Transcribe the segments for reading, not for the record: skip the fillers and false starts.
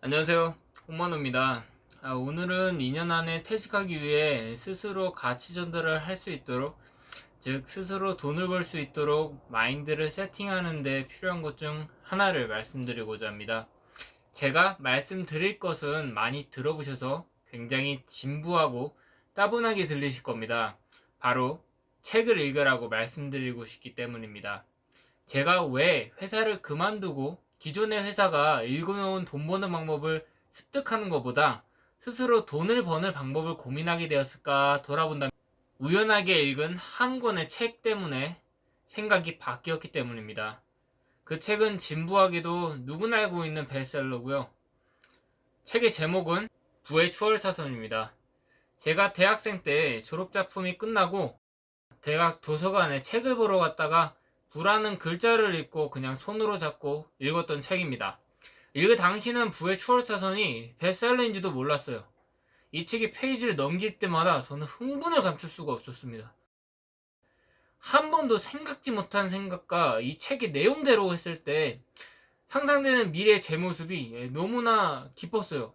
안녕하세요. 홍만호입니다. 오늘은 2년 안에 퇴직하기 위해 스스로 가치 전달을 할 수 있도록, 즉 스스로 돈을 벌 수 있도록 마인드를 세팅하는 데 필요한 것 중 하나를 말씀드리고자 합니다. 제가 말씀드릴 것은 많이 들어보셔서 굉장히 진부하고 따분하게 들리실 겁니다. 바로 책을 읽으라고 말씀드리고 싶기 때문입니다. 제가 왜 회사를 그만두고 기존의 회사가 읽어놓은 돈 버는 방법을 습득하는 것보다 스스로 돈을 버는 방법을 고민하게 되었을까 돌아본다면 우연하게 읽은 한 권의 책 때문에 생각이 바뀌었기 때문입니다. 그 책은 진부하게도 누구나 알고 있는 베스트셀러고요. 책의 제목은 부의 추월사선입니다. 제가 대학생 때 졸업작품이 끝나고 대학 도서관에 책을 보러 갔다가 부라는 글자를 읽고 그냥 손으로 잡고 읽었던 책입니다. 읽을 당시는 부의 추월사선이 베스트셀러인지도 몰랐어요. 이 책이 페이지를 넘길 때마다 저는 흥분을 감출 수가 없었습니다. 한 번도 생각지 못한 생각과 이 책의 내용대로 했을 때 상상되는 미래의 제 모습이 너무나 기뻤어요.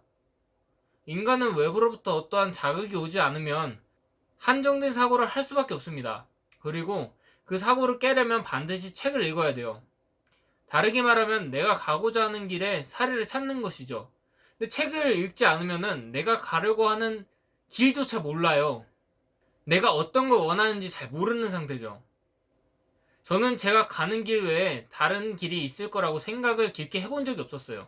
인간은 외부로부터 어떠한 자극이 오지 않으면 한정된 사고를 할 수밖에 없습니다. 그리고 그 사고를 깨려면 반드시 책을 읽어야 돼요. 다르게 말하면 내가 가고자 하는 길에 사리를 찾는 것이죠. 근데 책을 읽지 않으면 내가 가려고 하는 길조차 몰라요. 내가 어떤 걸 원하는지 잘 모르는 상태죠. 저는 제가 가는 길 외에 다른 길이 있을 거라고 생각을 깊게 해본 적이 없었어요.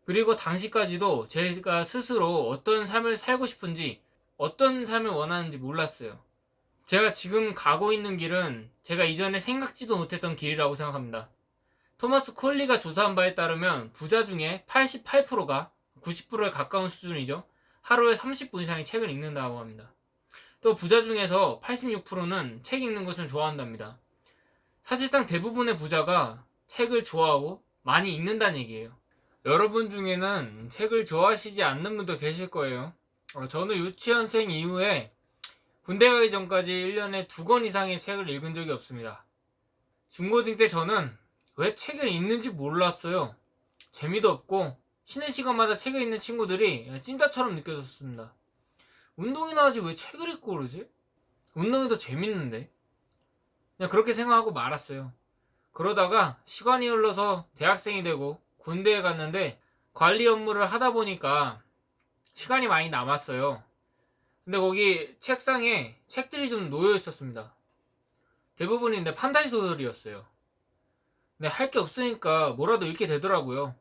그리고 당시까지도 제가 스스로 어떤 삶을 살고 싶은지, 어떤 삶을 원하는지 몰랐어요. 제가 지금 가고 있는 길은 제가 이전에 생각지도 못했던 길이라고 생각합니다. 토마스 콜리가 조사한 바에 따르면 부자 중에 88%가 90%에 가까운 수준이죠. 하루에 30분 이상의 책을 읽는다고 합니다. 또 부자 중에서 86%는 책 읽는 것을 좋아한답니다. 사실상 대부분의 부자가 책을 좋아하고 많이 읽는다는 얘기예요. 여러분 중에는 책을 좋아하시지 않는 분도 계실 거예요. 저는 유치원생 이후에 군대 가기 전까지 1년에 2권 이상의 책을 읽은 적이 없습니다. 중고등 때 저는 왜 책을 읽는지 몰랐어요. 재미도 없고 쉬는 시간마다 책을 읽는 친구들이 찐따처럼 느껴졌습니다. 운동이나 하지 왜 책을 읽고 그러지? 운동이 더 재밌는데? 그냥 그렇게 생각하고 말았어요. 그러다가 시간이 흘러서 대학생이 되고 군대에 갔는데 관리 업무를 하다 보니까 시간이 많이 남았어요. 근데 거기 책상에 책들이 좀 놓여 있었습니다. 대부분인데 판타지 소설이었어요. 근데 할 게 없으니까 뭐라도 읽게 되더라고요.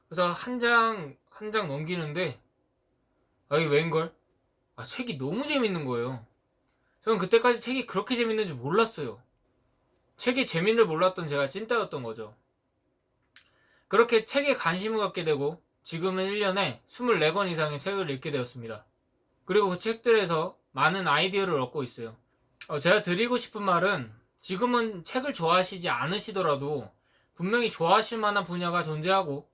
그래서 한 장 넘기는데 이게 웬걸? 책이 너무 재밌는 거예요. 저는 그때까지 책이 그렇게 재밌는 줄 몰랐어요. 책의 재미를 몰랐던 제가 찐따였던 거죠. 그렇게 책에 관심을 갖게 되고 지금은 1년에 24권 이상의 책을 읽게 되었습니다. 그리고 그 책들에서 많은 아이디어를 얻고 있어요. 제가 드리고 싶은 말은 지금은 책을 좋아하시지 않으시더라도 분명히 좋아하실 만한 분야가 존재하고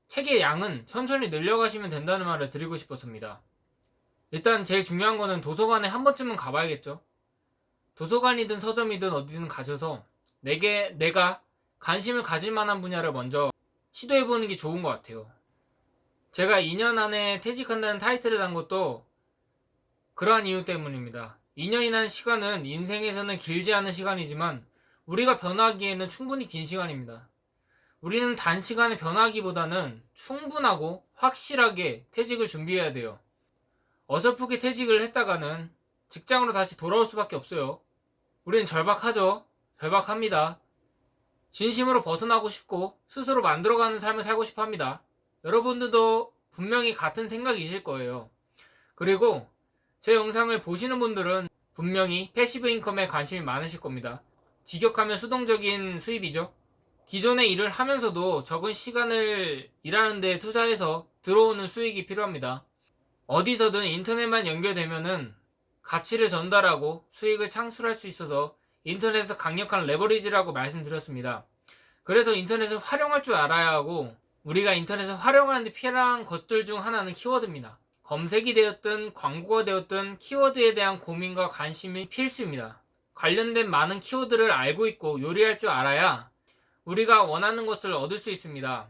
책의 양은 천천히 늘려가시면 된다는 말을 드리고 싶었습니다. 일단 제일 중요한 거는 도서관에 한 번쯤은 가봐야겠죠. 도서관이든 서점이든 어디든 가셔서 내가 관심을 가질 만한 분야를 먼저 시도해보는 게 좋은 것 같아요. 제가 2년 안에 퇴직한다는 타이틀을 단 것도 그러한 이유 때문입니다. 2년이라는 시간은 인생에서는 길지 않은 시간이지만 우리가 변화하기에는 충분히 긴 시간입니다. 우리는 단시간에 변화하기보다는 충분하고 확실하게 퇴직을 준비해야 돼요. 어설프게 퇴직을 했다가는 직장으로 다시 돌아올 수밖에 없어요. 우리는 절박하죠. 절박합니다. 진심으로 벗어나고 싶고 스스로 만들어가는 삶을 살고 싶어 합니다. 여러분들도 분명히 같은 생각이실 거예요. 그리고 제 영상을 보시는 분들은 분명히 패시브 인컴에 관심이 많으실 겁니다. 직역하면 수동적인 수입이죠. 기존의 일을 하면서도 적은 시간을 일하는 데 투자해서 들어오는 수익이 필요합니다. 어디서든 인터넷만 연결되면은 가치를 전달하고 수익을 창출할 수 있어서 인터넷에서 강력한 레버리지라고 말씀드렸습니다. 그래서 인터넷을 활용할 줄 알아야 하고 우리가 인터넷을 활용하는 데 필요한 것들 중 하나는 키워드입니다. 검색이 되었든 광고가 되었든 키워드에 대한 고민과 관심이 필수입니다. 관련된 많은 키워드를 알고 있고 요리할 줄 알아야 우리가 원하는 것을 얻을 수 있습니다.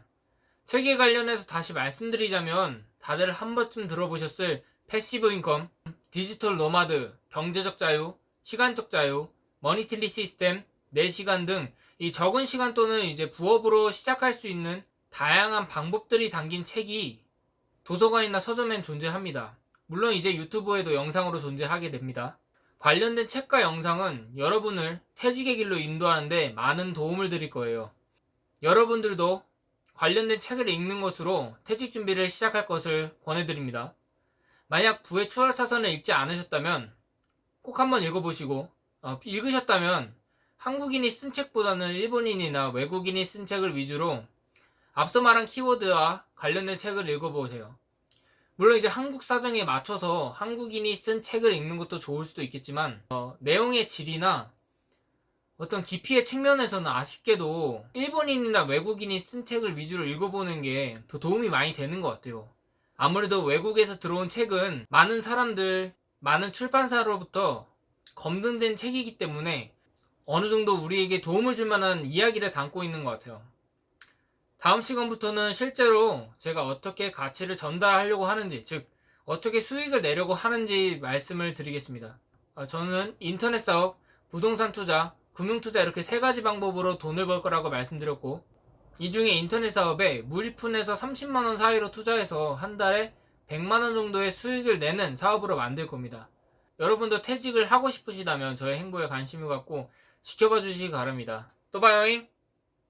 책에 관련해서 다시 말씀드리자면 다들 한 번쯤 들어보셨을 패시브 인컴, 디지털 노마드, 경제적 자유, 시간적 자유, 머니트리 시스템, 4시간 등 이 적은 시간 또는 이제 부업으로 시작할 수 있는 다양한 방법들이 담긴 책이 도서관이나 서점엔 존재합니다. 물론 이제 유튜브에도 영상으로 존재하게 됩니다. 관련된 책과 영상은 여러분을 퇴직의 길로 인도하는데 많은 도움을 드릴 거예요. 여러분들도 관련된 책을 읽는 것으로 퇴직 준비를 시작할 것을 권해드립니다. 만약 부의 추월차선을 읽지 않으셨다면 꼭 한번 읽어보시고 읽으셨다면 한국인이 쓴 책보다는 일본인이나 외국인이 쓴 책을 위주로 앞서 말한 키워드와 관련된 책을 읽어보세요. 물론 이제 한국 사정에 맞춰서 한국인이 쓴 책을 읽는 것도 좋을 수도 있겠지만 내용의 질이나 어떤 깊이의 측면에서는 아쉽게도 일본인이나 외국인이 쓴 책을 위주로 읽어보는 게 더 도움이 많이 되는 것 같아요. 아무래도 외국에서 들어온 책은 많은 사람들, 많은 출판사로부터 검증된 책이기 때문에 어느 정도 우리에게 도움을 줄 만한 이야기를 담고 있는 것 같아요. 다음 시간부터는 실제로 제가 어떻게 가치를 전달하려고 하는지, 즉 어떻게 수익을 내려고 하는지 말씀을 드리겠습니다. 저는 인터넷 사업, 부동산 투자, 금융투자 이렇게 3가지 방법으로 돈을 벌 거라고 말씀드렸고, 이 중에 인터넷 사업에 무리푼에서 30만원 사이로 투자해서 한 달에 100만원 정도의 수익을 내는 사업으로 만들 겁니다. 여러분도 퇴직을 하고 싶으시다면 저의 행보에 관심을 갖고 지켜봐 주시기 바랍니다. 또 봐요잉!